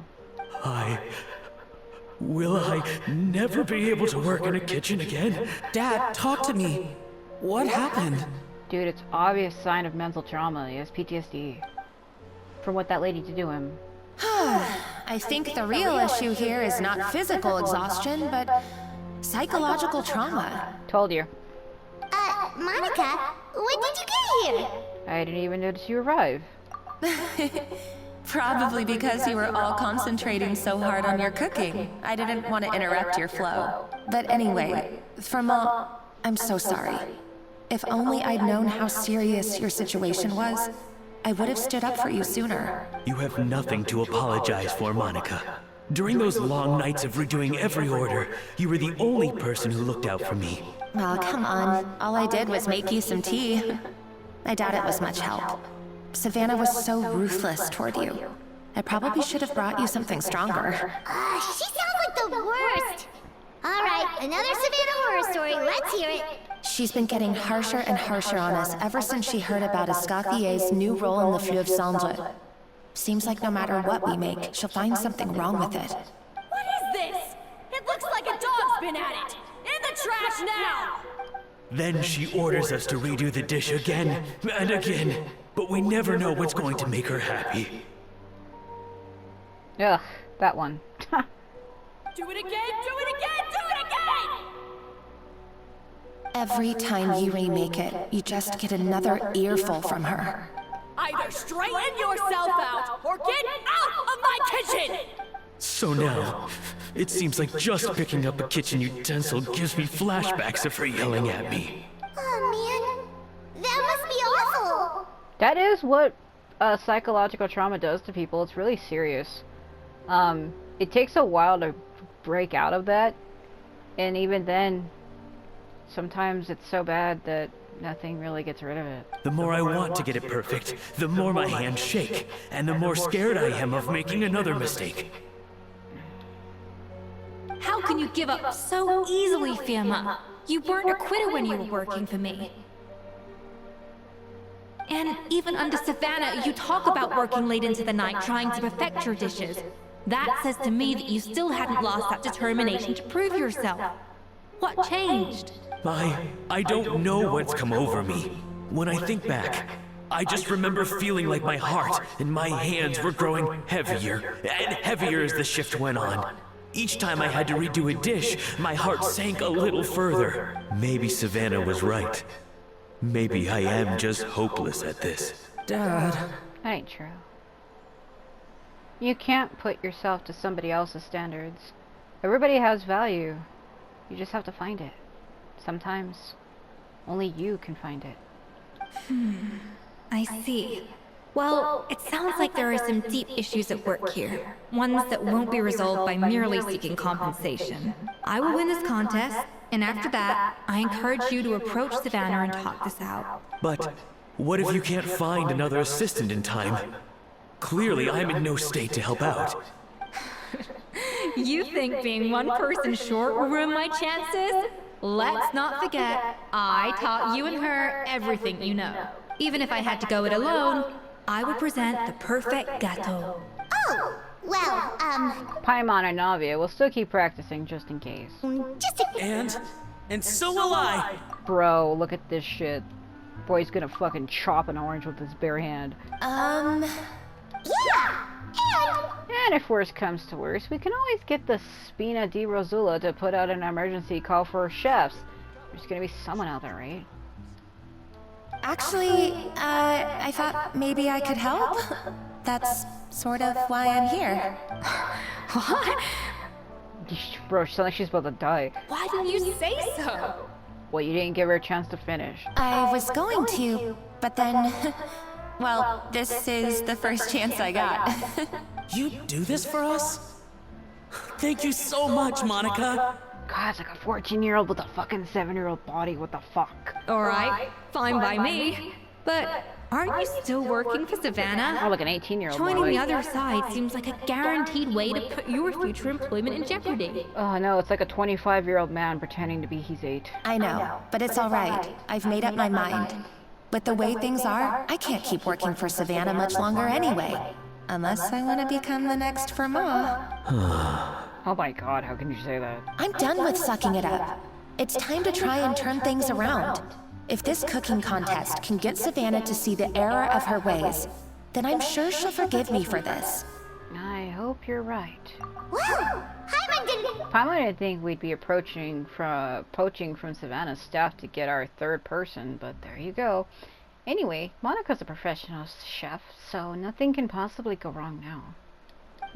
I: Will I never be able to work in a kitchen again?
H: Dad, talk to me. What happened?
A: Dude, it's obvious sign of mental trauma. He has PTSD. From what that lady did to him.
D: I think the real issue here is not physical exhaustion, but psychological trauma.
A: Told you.
G: Monica, when did you get here?
A: I didn't even notice you arrive.
B: Probably because you were all concentrating so hard on your cooking. I didn't want to interrupt your flow. But anyway, Vermal, I'm so sorry. If only I'd known how serious your situation was, I would have stood up for you sooner.
I: You have nothing to apologize for, Monica. During those long nights of redoing every order, you were the only person who looked out for me.
B: Oh, come on. All I did was make you some tea. I doubt it was much help. Savannah was so ruthless toward you. I probably should have brought you something stronger.
G: She sounds like the worst. All right, another Savannah horror story. Let's hear it.
B: She's been getting harsher and harsher on us ever since she heard about Escoffier's new role in the Fleuve Cendre. Seems like no matter what we make, she'll find something wrong with it.
J: What is this? It looks like a dog's been at it! In the trash now!
I: Then she orders us to redo the dish again and again, but we never know what's going to make her happy.
A: Ugh, that one.
J: Do it again! Do it again! Do it again!
B: Every time you remake it, you just get another earful from her.
J: Either straighten yourself out, or get out of my kitchen!
I: So now, it seems like just picking up a kitchen utensil gives me flashbacks of her yelling at me.
G: Oh man, that must be awful.
A: That is what psychological trauma does to people. It's really serious. It takes a while to break out of that, and even then, sometimes it's so bad that nothing really gets rid of it.
I: The more I want to get it perfect, the more my hands shake, and the more scared I am of making another mistake.
C: How can you give up so easily, Fiamma? You weren't a quitter when you were working for me. And even under Savannah, you talk about working late into the night trying to perfect your dishes. That says to me that you still hadn't lost that determination to prove yourself. What changed?
I: I don't know what's come over me. When I think back, I just remember feeling like my heart and my hands were growing heavier and heavier as the shift went on. Each time I had to redo a dish, my heart sank a little further. Maybe Savannah was right. Maybe I am just hopeless at this.
H: Dad.
A: That ain't true. You can't put yourself to somebody else's standards. Everybody has value. You just have to find it. Sometimes, only you can find it.
C: I see. Well, it sounds like there are some deep issues at work here. Ones that won't be resolved by merely seeking compensation. I will win this contest, and after that, I encourage you to approach Savannah and talk this out.
I: But what if you can't find another assistant in time? Clearly, I'm in no state to help out.
C: You think being one person short will ruin my chances? Let's not forget, I taught you and her everything you know. Even if I had to go it alone, I would present the perfect gâteau.
G: Oh, well,
A: Paimon and Navia will still keep practicing just in case.
G: just a...
H: And so will I.
A: Bro, look at this shit. Boy's gonna fucking chop an orange with his bare hand.
G: Yeah!
A: And if worse comes to worse, we can always get the Spina di Rosula to put out an emergency call for chefs. There's gonna be someone out there, right?
B: Actually, I thought maybe I could help. That's sort of why I'm here.
C: What?
A: Bro, she sounds like she's about to die.
C: Why didn't you say so?
A: Well, you didn't give her a chance to finish.
B: I was going to, but then... Well, this is the first chance I got.
H: You do this for us? Thank you so much, Monica.
A: God, it's like a 14-year-old with a fucking 7-year-old body. What the fuck?
C: Alright, fine by me. But aren't you still working for Savannah?
A: More like an 18-year-old
C: Joining
A: boy.
C: the other side seems like a guaranteed way to put your future employment in jeopardy.
A: Oh no, it's like a 25-year-old man pretending to be he's 8.
B: I know, but it's all right. I've made up my mind. With the way things are, I can't keep working for Savannah much longer anyway. Unless I want to become the next Verma.
A: Oh my god, how can you say that?
B: I'm done with sucking it up. It's time to try and turn things around. If this cooking contest can get Savannah to see the error of her ways, then I'm sure she'll forgive me for this.
A: I hope you're right.
G: Woo! Paimon didn't...
A: Paimon didn't think we'd be poaching from Savannah's staff to get our third person, but there you go. Anyway, Monica's a professional chef, so nothing can possibly go wrong now.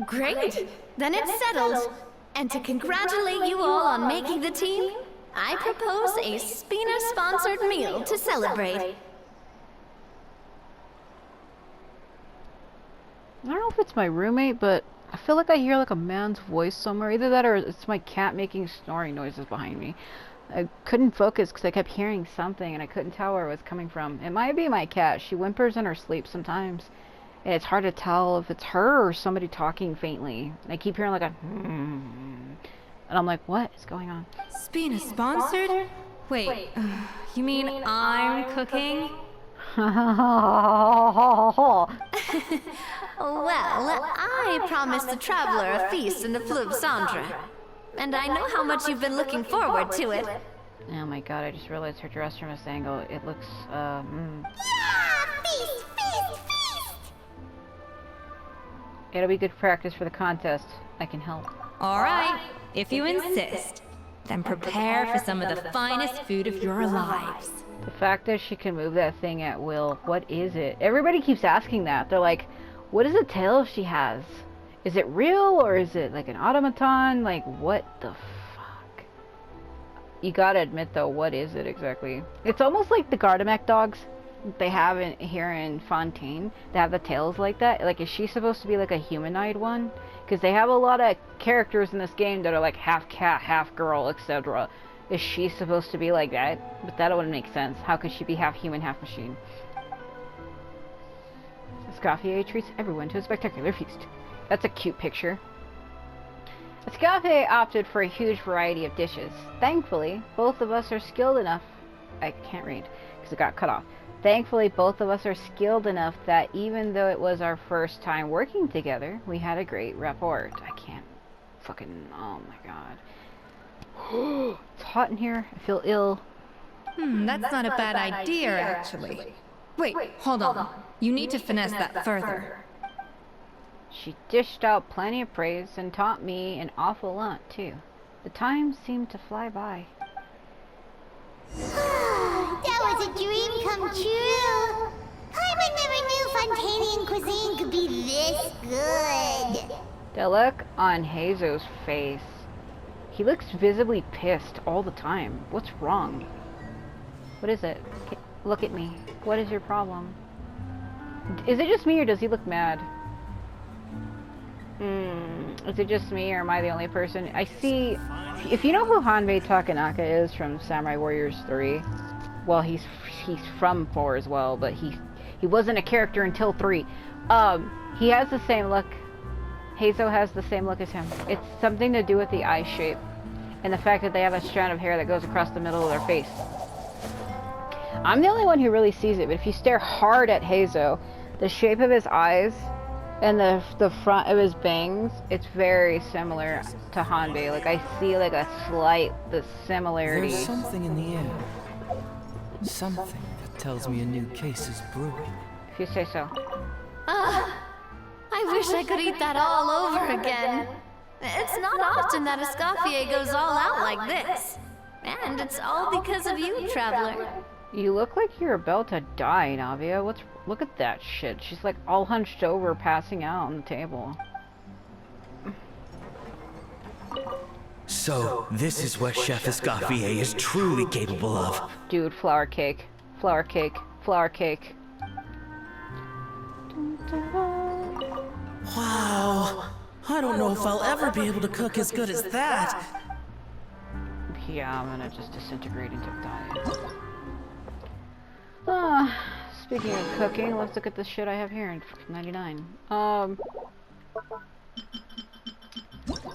D: Great! Then it's settled. And to congratulate you all on making the team, I propose a Spina-sponsored meal to celebrate.
A: I don't know if it's my roommate, but I feel like I hear like a man's voice somewhere. Either that or it's my cat making snoring noises behind me. I couldn't focus because I kept hearing something and I couldn't tell where it was coming from. It might be my cat. She whimpers in her sleep sometimes. And it's hard to tell if it's her or somebody talking faintly. I keep hearing like a and I'm like, what is going on?
C: Spina sponsored? Wait, you mean I'm cooking?
D: Well, I promised the traveler a feast in the Fleuve Cendre. And I know how much you've been looking forward to it.
A: Oh my god, I just realized her dress from this angle. It looks,
G: Yeah! Feast! Feast! Feast!
A: It'll be good practice for the contest. I can help.
C: Alright, if you insist. Then prepare for some of the finest food of your lives.
A: The fact that she can move that thing at will, what is it? Everybody keeps asking that. They're like, what is the tail she has? Is it real or is it like an automaton? Like, what the fuck? You gotta admit though, what is it exactly? It's almost like the Gardamek dogs they have here in Fontaine. They have the tails like that. Like, is she supposed to be like a humanoid one? Because they have a lot of characters in this game that are like half cat, half girl, etc. Is she supposed to be like that? But that wouldn't make sense. How could she be half human, half machine? Escoffier treats everyone to a spectacular feast. That's a cute picture. Escoffier opted for a huge variety of dishes. Thankfully, both of us are skilled enough... I can't read, because it got cut off. Thankfully, both of us are skilled enough that even though it was our first time working together, we had a great rapport. I can't fucking... Oh my god. It's hot in here. I feel ill.
C: That's not a bad idea, actually. Wait, hold on. You need to finesse that further.
A: She dished out plenty of praise and taught me an awful lot, too. The time seemed to fly by.
G: That was a dream come true. Paimon never knew Fontanian cuisine could be this good.
A: The look on Hazo's face. He looks visibly pissed all the time. What's wrong? What is it? Look at me. What is your problem? Is it just me or does he look mad? Is it just me or am I the only person? I see... If you know who Hanbei Takanaka is from Samurai Warriors 3, well, he's from 4 as well, but he wasn't a character until 3. He has the same look. Hazo has the same look as him. It's something to do with the eye shape and the fact that they have a strand of hair that goes across the middle of their face. I'm the only one who really sees it, but if you stare hard at Hazo, the shape of his eyes and the front of his bangs, it's very similar to Hanbei. Like, I see like a slight similarity.
K: There's something in the air. Something that tells me a new case is brewing.
A: If you say so.
D: I wish I could eat that all over again. It's not often that Escoffier goes all out like this. And it's all because of you, Traveler.
A: You look like you're about to die, Navia. Look at that shit. She's like all hunched over, passing out on the table.
I: So, this is what Chef Escoffier is truly capable of.
A: Dude, flour cake. Flour cake. Flour cake.
H: Wow. I don't know if I'll ever be able to cook as good as that.
A: Yeah, I'm gonna just disintegrate into die. Speaking of cooking, let's look at the shit I have here in 99. I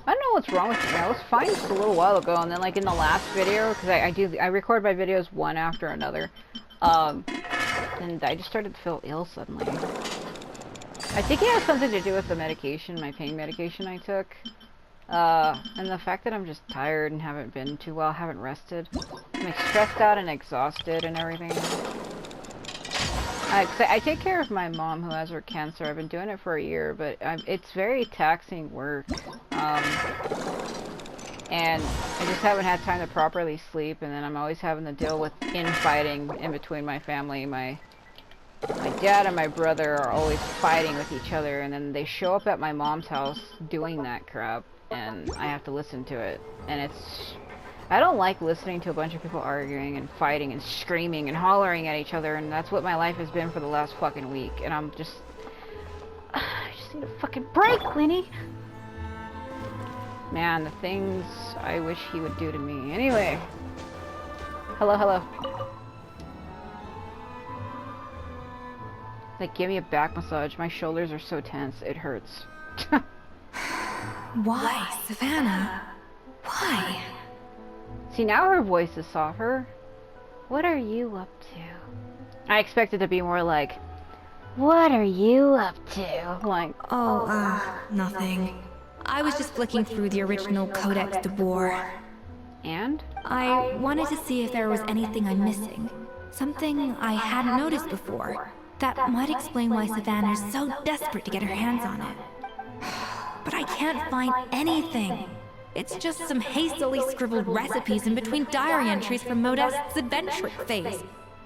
A: don't know what's wrong with me. I was fine just a little while ago, and then like in the last video, because I record my videos one after another, and I just started to feel ill suddenly. I think it has something to do with the medication, my pain medication I took. And the fact that I'm just tired and haven't been too well, haven't rested. I'm like stressed out and exhausted and everything. I take care of my mom who has her cancer. I've been doing it for a year, but it's very taxing work. And I just haven't had time to properly sleep, and then I'm always having to deal with infighting in between my family. My dad and my brother are always fighting with each other, and then they show up at my mom's house doing that crap, and I have to listen to it. And I don't like listening to a bunch of people arguing and fighting and screaming and hollering at each other, and that's what my life has been for the last fucking week. And I just need a fucking break, Lenny. Man, the things I wish he would do to me. Anyway. Hello, hello. Like, give me a back massage. My shoulders are so tense, it hurts.
C: Why, Savannah? Why?
A: See, now her voice is softer. What are you up to? I expected to be more like, what are you up to? Like,
C: Nothing. I was just flicking through the original Codex de Boer.
A: And?
C: I wanted to see if there was anything I'm missing. Something I hadn't noticed before. That might explain why Savannah's so desperate to get her hands on it. But I can't find anything. It's just some hastily scribbled recipes in between diary entries from Modest's adventuring phase.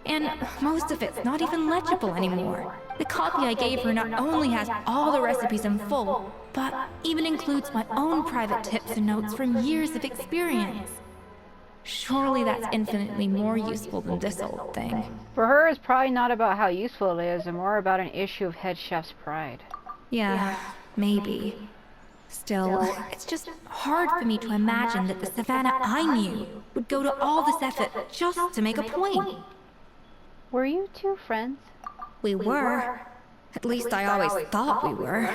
C: And most of it's not even legible anymore. The copy I gave her not only has all the recipes in full, but even includes my own private tips and notes from years of experience. Surely that's infinitely more useful than this old thing.
A: For her, it's probably not about how useful it is, and more about an issue of head chef's pride.
C: Yeah, maybe. Still, it's just hard for me to imagine that the Savannah I knew would go to all this effort just to make a point.
A: Were you two friends?
C: We were. At least I always thought we were.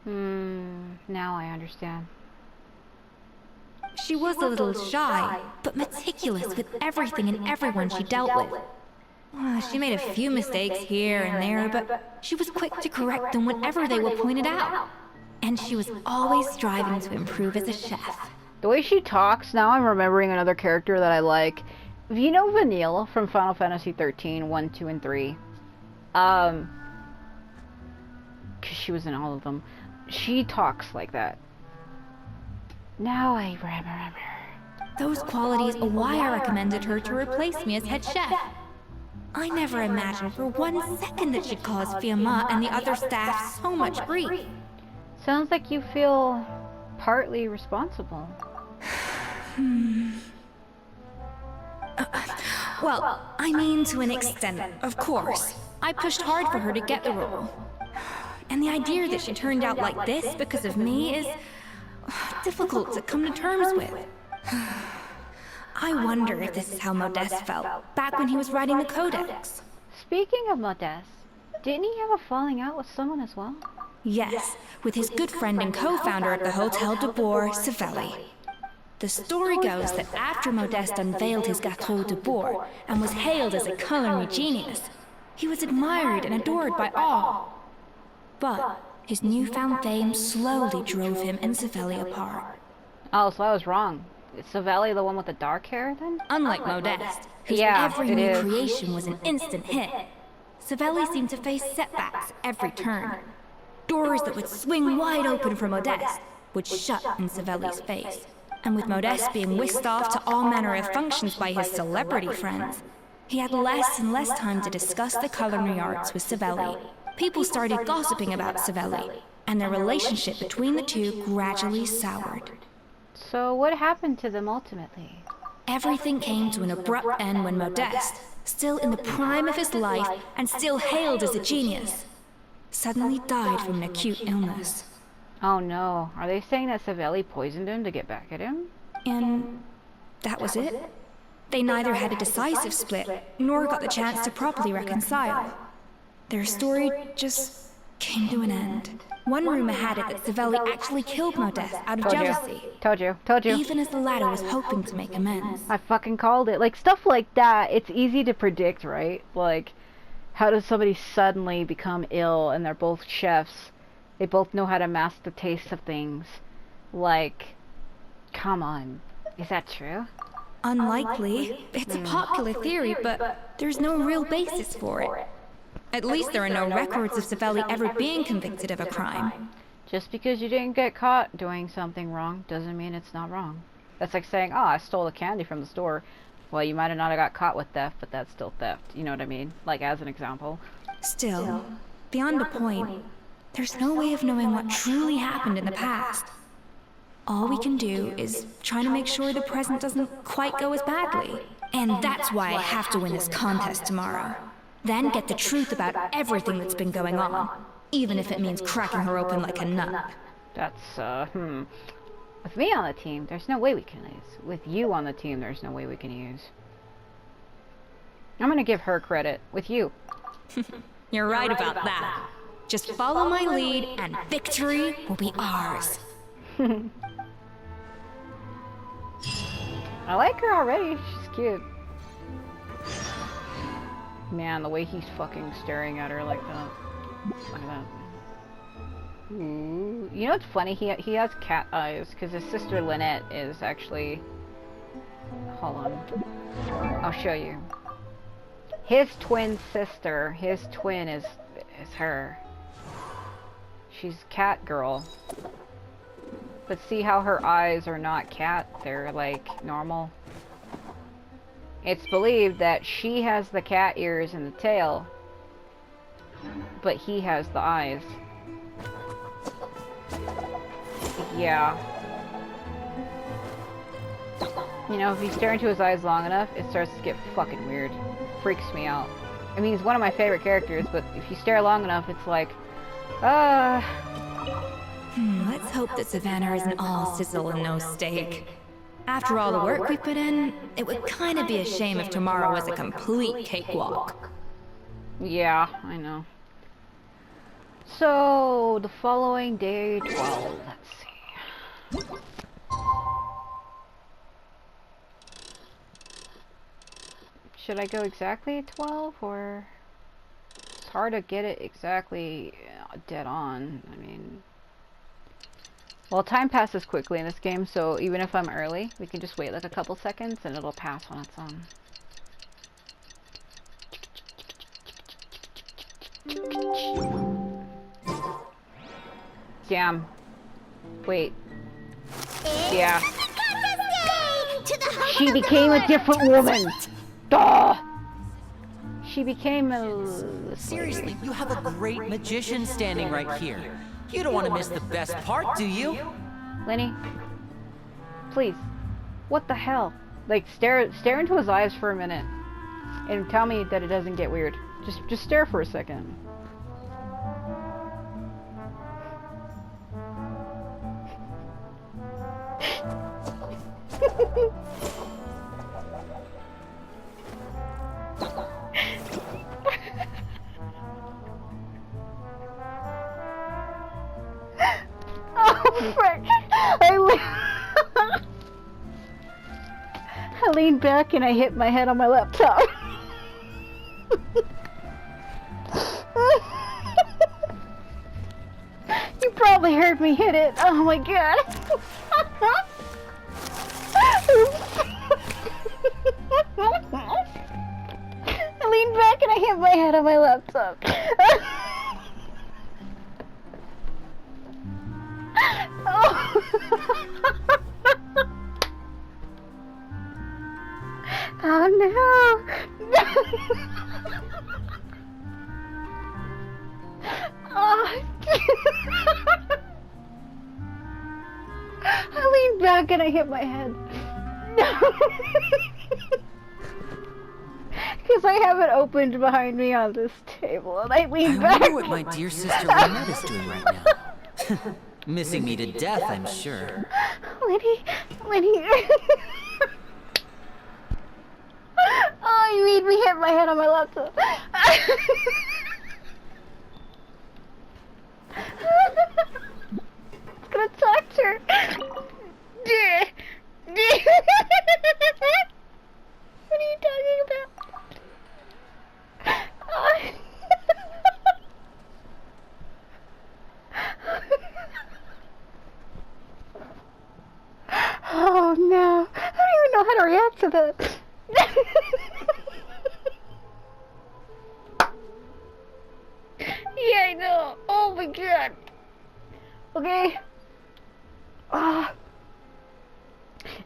A: Now I understand.
C: She was a little shy, but meticulous with everything and everyone she dealt with. She made a few mistakes here and there, but she was quick to correct them whenever they were pointed out. And she was always striving to improve as a chef.
A: The way she talks, now I'm remembering another character that I like. You know Vanille from Final Fantasy 13, 1, 2, and 3? Because she was in all of them. She talks like that. Now I remember.
C: Those qualities are why I recommended her to replace me as head chef. I never imagined for 1 second that she'd cause Fiamma and the other staff so much grief.
A: Sounds like you feel partly responsible.
C: Well, I mean to an extent, of course. I pushed hard for her to get the role. And the idea that she turned out like this because of me is difficult to come to terms with. I wonder if this is how Modeste felt back when he was writing the Codex.
A: Speaking of Modeste, didn't he have a falling out with someone as well?
C: Yes, with his good friend and co-founder at the Hotel de Boer, Savelli. The story goes that after Modeste unveiled his Gâteau de Boer and was hailed as a culinary genius, he was admired and adored by all. But his newfound fame slowly drove him and Savelli apart.
A: Oh, so I was wrong. Is Savelli the one with the dark hair, then?
C: Unlike Modeste, whose every new creation was an instant hit, Savelli seemed to face setbacks every turn. Doors that would swing wide open for Modeste would shut in Savelli's face. And with Modeste being whisked off to all manner of functions by his celebrity friends, he had less and less time to discuss the culinary arts with Savelli. People started gossiping about Savelli, and their relationship between the two gradually soured.
A: So what happened to them ultimately?
C: Everything came to an abrupt end when Modeste, still in the prime of his life and still hailed as a genius, suddenly died from an acute illness.
A: Oh no, are they saying that Savelli poisoned him to get back at him?
C: And that was it? They neither had a decisive split, nor got the chance to properly reconcile. Their story just came to an end. One rumor had it that Savelli actually killed Modeste out of jealousy.
A: Told you.
C: Even as the latter was hoping to make amends.
A: I fucking called it. Like, stuff like that, it's easy to predict, right? Like, how does somebody suddenly become ill and they're both chefs? They both know how to master the taste of things. Like, come on. Is that true?
C: Unlikely. It's a popular theory, but there's no real basis for it. At least there are no records of Savelli ever being convicted of a crime.
A: Just because you didn't get caught doing something wrong doesn't mean it's not wrong. That's like saying, oh, I stole the candy from the store. Well, you might have not got caught with theft, but that's still theft. You know what I mean? Like, as an example.
C: Still, beyond the point, there's no way of knowing what truly happened in the past. All we can do is try to make sure the present doesn't quite go as badly. And that's why I have to win this contest tomorrow. Then get the truth about everything that's been going on, even if it means cracking her open like a nut.
A: That's, With me on the team, there's no way we can use. With you on the team, there's no way we can use. I'm gonna give her credit. With you.
C: You're right about that. Just follow my lead and victory will be ours.
A: I like her already. She's cute. Man, the way he's fucking staring at her like that. Look at that. Ooh. You know what's funny? He has cat eyes because his sister Lynette is actually... Hold on. I'll show you. His twin sister, his twin is her. She's cat girl. But see how her eyes are not cat? They're like normal. It's believed that she has the cat ears and the tail, but he has the eyes. Yeah. You know, if you stare into his eyes long enough, it starts to get fucking weird. Freaks me out. I mean, he's one of my favorite characters, but if you stare long enough, it's like,
C: Let's hope that Savannah isn't all sizzle and no steak. After all the work we put in, it would kind of be a shame if tomorrow was a complete cakewalk.
A: Yeah, I know. So, the following day, 12, let's see. Should I go exactly 12, or... It's hard to get it exactly dead on, I mean... Well, time passes quickly in this game, so even if I'm early, we can just wait like a couple seconds and it'll pass on its own. Damn. Wait. Yeah. She became a different woman! Duh! She became a...
K: Seriously, you have a great magician standing right here. You don't want to miss the best part, do you?
A: Lenny, please. What the hell? Like, stare into his eyes for a minute, and tell me that it doesn't get weird. Just stare for a second. Oh, frick. I leaned back and I hit my head on my laptop. You probably heard me hit it. Oh my god. I leaned back and I hit my head on my laptop. Oh no! Oh. I leaned back and I hit my head. Because I have it opened behind me on this table, and I leaned back.
K: I wonder what my dear sister Lynette is doing right now. Missing me to death, I'm sure.
A: Lenny. Oh, you made me hit my head on my laptop. It's gonna talk to her. What are you talking about? Oh no, I don't even know how to react to that. Yeah, I know. Oh my god. Okay.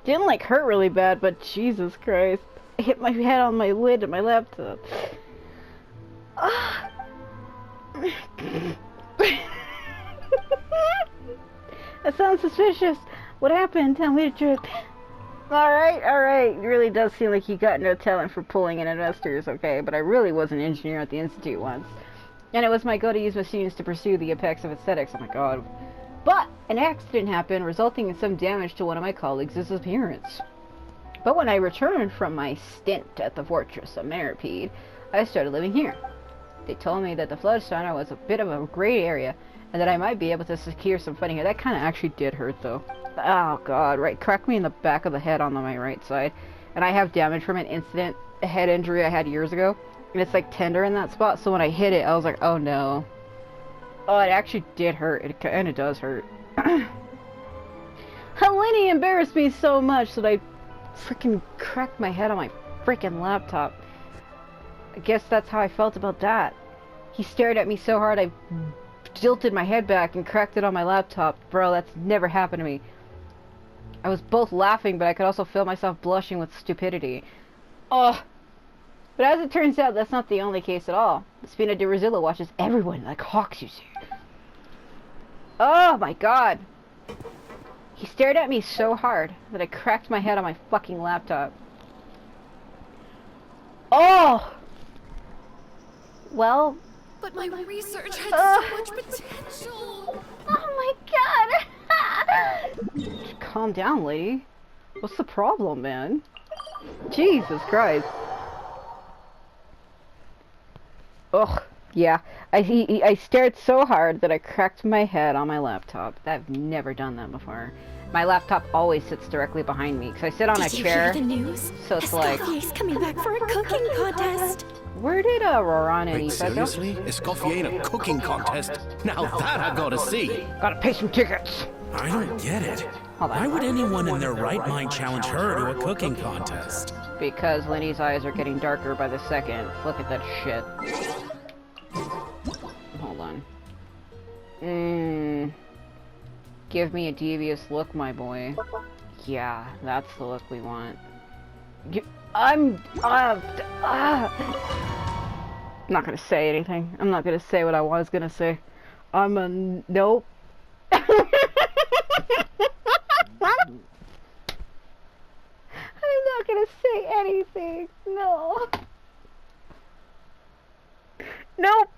A: Didn't like hurt really bad, but Jesus Christ. I hit my head on my lid of my laptop. That sounds suspicious. What happened? Tell me the truth. Alright. It really does seem like you got no talent for pulling in investors, okay? But I really was an engineer at the Institute once. And it was my goal to use machines to pursue the apex of aesthetics. Oh my god. But an accident happened, resulting in some damage to one of my colleagues' appearance. But when I returned from my stint at the Fortress of Maripede, I started living here. They told me that the Floodsteiner was a bit of a gray area, and that I might be able to secure some funding here. That kind of actually did hurt, though. Oh god, right, cracked me in the back of the head on my right side. And I have damage from an incident, a head injury I had years ago. And it's like tender in that spot, so when I hit it, I was like, oh no. Oh, it actually did hurt. It kind of does hurt. Helene embarrassed me so much that I freaking cracked my head on my freaking laptop. I guess that's how I felt about that. He stared at me so hard I tilted my head back and cracked it on my laptop. Bro, that's never happened to me. I was both laughing, but I could also feel myself blushing with stupidity. Oh. But as it turns out, that's not the only case at all. Spina de Rosilla watches everyone like hawks, you see. Oh my god. He stared at me so hard that I cracked my head on my fucking laptop. Oh! Well...
B: But my research had so much potential.
A: Oh my god! Calm down, lady. What's the problem, man? Jesus Christ. Ugh. Yeah. I stared so hard that I cracked my head on my laptop. I've never done that before. My laptop always sits directly behind me because I sit on a chair.
B: Did you hear the news?
A: So it's like...
B: Escoffier's coming back for a cooking contest.
A: Where did Roran and
F: Wait,
A: Aoife go?
F: seriously? Escoffier in a cooking contest? Now that I gotta see.
A: Gotta pay some tickets.
H: I don't get it.
A: Hold on.
H: Why would anyone in their right mind challenge her to a cooking contest?
A: Because Lenny's eyes are getting darker by the second. Look at that shit. Hold on. Give me a devious look, my boy. Yeah, that's the look we want. I'm not gonna say anything. I'm not gonna say what I was gonna say. Nope. I'm not gonna say anything. No. Nope.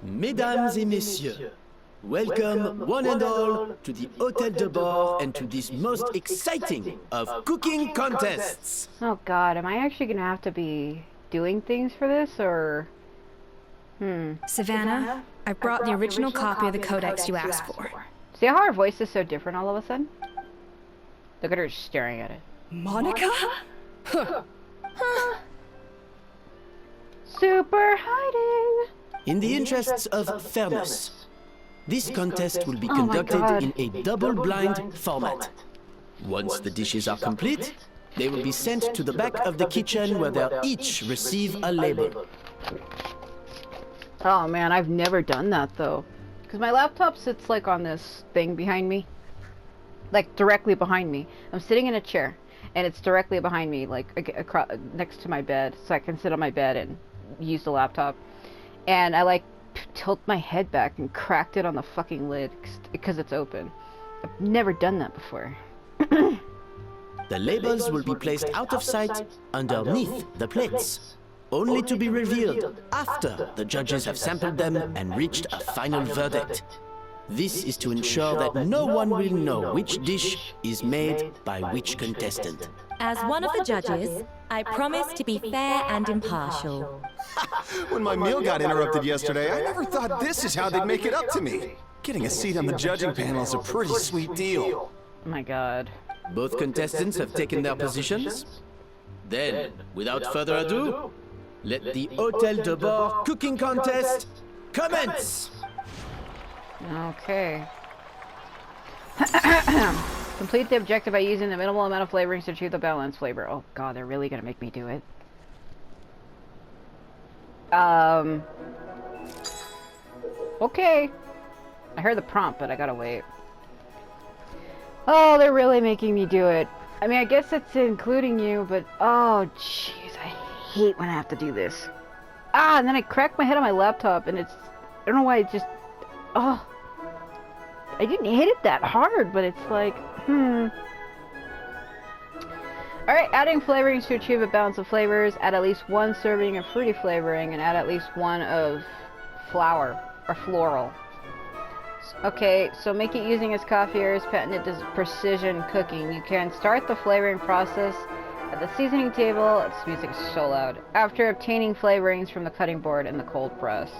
E: Mesdames et messieurs, welcome one and all to the Hôtel de Bord and to this most exciting of cooking contests.
A: Oh god, am I actually gonna have to be doing things for this, or...
C: Savannah, I brought the original copy of the codex you asked for.
A: See how her voice is so different all of a sudden? Look at her staring at it.
B: Monica?
A: Super hiding!
E: In the interests of fairness, this contest will be conducted in a double-blind format. Once the dishes are complete, they will be sent to the back of the kitchen where they'll each receive a label.
A: Oh man, I've never done that though. Because my laptop sits like on this thing behind me. Like directly behind me. I'm sitting in a chair. And it's directly behind me, like next to my bed. So I can sit on my bed and use the laptop. And I like tilt my head back and cracked it on the fucking lid because it's open. I've never done that before.
E: The labels will be placed out of sight underneath the plates, only to be revealed after the judges have sampled them and reached a final verdict. This is to ensure that no one will know which dish is made by which contestant.
B: As one of the judges, I promise to be fair and impartial.
F: When my meal got interrupted yesterday, I never thought this is how they'd make it up to me. Getting a seat on the judging panel is a pretty sweet deal.
A: Oh my god.
E: Both contestants have taken their positions. Then, without further ado, let the Hôtel de Bord cooking contest commence!
A: Okay. Complete the objective by using the minimal amount of flavorings to achieve the balanced flavor. Oh god, they're really gonna make me do it. Okay. I heard the prompt, but I gotta wait. Oh, they're really making me do it. I mean, I guess it's including you, but oh, jeez, I hate when I have to do this. Ah, and then I cracked my head on my laptop, and it's... I don't know why it just... Oh. I didn't hit it that hard, but it's like, Alright, adding flavorings to achieve a balance of flavors. Add at least one serving of fruity flavoring, and add at least one of flower, or floral. Okay, so make it using Escoffier's patented precision cooking. You can start the flavoring process at the seasoning table. This music is so loud. After obtaining flavorings from the cutting board and the cold press.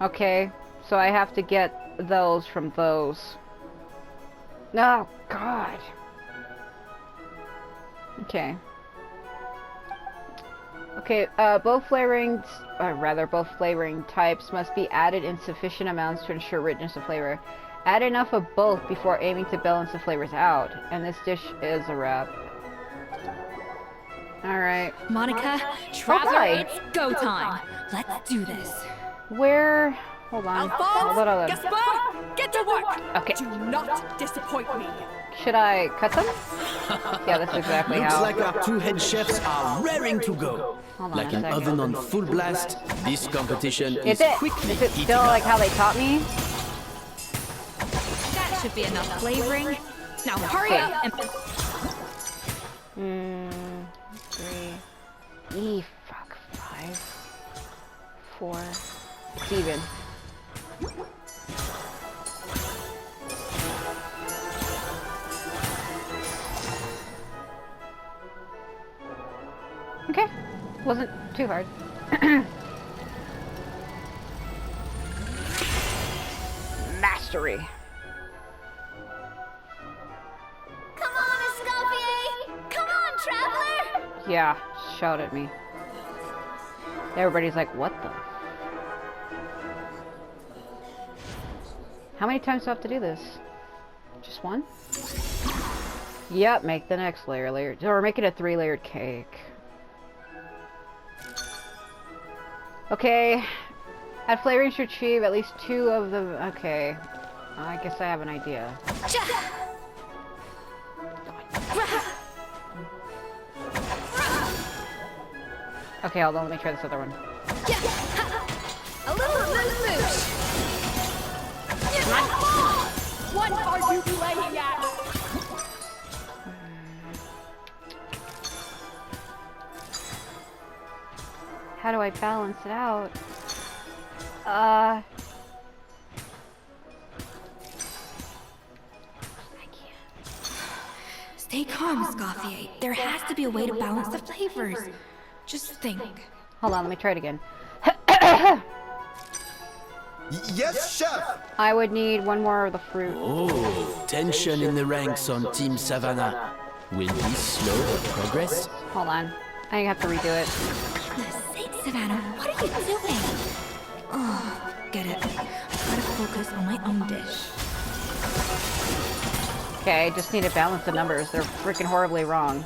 A: Okay, so I have to get those from those. Oh, God. Okay. Okay, both flavoring types must be added in sufficient amounts to ensure richness of flavor. Add enough of both before aiming to balance the flavors out, and this dish is a wrap. Alright.
C: Monica, Traveler, it's go time. Let's do this.
A: Where... Hold on. Hold on.
J: Gaspar, get to work!
A: Okay.
J: Do not disappoint me.
A: Should I cut them? Yeah, that's exactly
E: Looks
A: how.
E: like our two head chefs are raring to go.
A: Hold on
E: Like
A: a
E: an
A: second.
E: oven on full blast, this competition
A: Is
E: is
A: it
E: quickly
A: still
E: heating
A: like
E: up.
A: how they taught me?
C: That should be enough flavoring. Now hurry up and...
A: 3. Fuck. 5. 4. It's even. Okay. Wasn't too hard. Mastery.
G: Come on, Escoffier! Come on, Traveler!
A: Yeah, shout at me. Everybody's like, what the? How many times do I have to do this? Just one? Yep, make the next layer. Or make it a 3-layered cake. Okay. Add flavorings to achieve at least 2 of the... Okay. I guess I have an idea. Okay, hold on, let me try this other one.
J: A little moosh. What are you playing at?
A: How do I balance it out? I can't.
C: Stay calm, Escoffier. There has to be a way to balance the flavors. Just think.
A: Hold on, let me try it again.
F: Yes, chef!
A: I would need one more of the fruit.
E: Oh, tension in the ranks on Team Savannah. Will this slow the progress?
A: Hold on. I have to redo it.
C: For the sake, Savannah, what are you doing? Oh, get it. I gotta focus on my own dish.
A: Okay, I just need to balance the numbers. They're freaking horribly wrong.